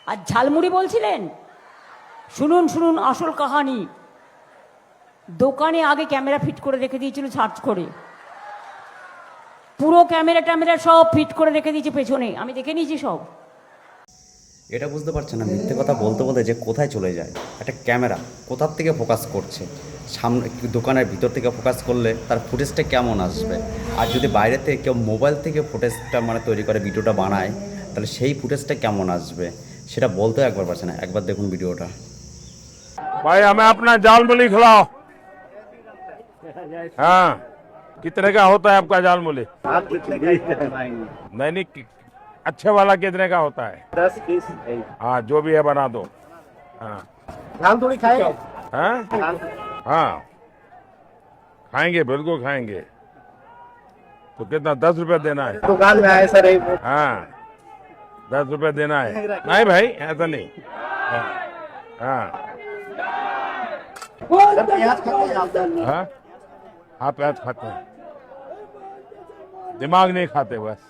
আর ঝালমুড়ি বলছিলেন, শুনুন শুনুন আসল কাহানি। দোকানে আগে ক্যামেরা ফিট করে রেখে দিয়েছিল সার্চ করে, পুরো ক্যামেরা ট্যামেরা সব ফিট করে রেখে দিয়েছে পেছনে, আমি দেখে নিয়েছি সব। এটা বুঝতে পারছে না মিথ্যে কথা বলতে বলতে যে কোথায় চলে যায়। একটা ক্যামেরা কোথার থেকে ফোকাস করছে, সামনে দোকানের ভিতর থেকে ফোকাস করলে তার ফুটেজটা কেমন আসবে, আর যদি বাইরে থেকে কেউ মোবাইল থেকে ফুটেজটা মানে তৈরি করে ভিডিওটা বানায় তাহলে সেই ফুটেজটা কেমন আসবে সেটা বলতেও একবার পারছে না। একবার দেখুন ভিডিওটা। भाई हमें अपना जाल मूली खिलाओ। हाँ, कितने का होता है आपका जाल मूली? नहीं नहीं, अच्छे वाला कितने का होता है? 10-20। हाँ, जो भी है बना दो। हाँ धान थोड़ी खाएंगे। हाँ हाँ, खाएंगे, बिल्कुल खाएंगे। तो कितना, 10 रुपए देना है? दुकान में आए सर एक हाँ, 10 रुपए देना है। नहीं भाई, ऐसा नहीं। हाँ हाँ प्याज खाते हैं आप? हाँ हाँ, प्याज खाते हैं, दिमाग नहीं खाते बस।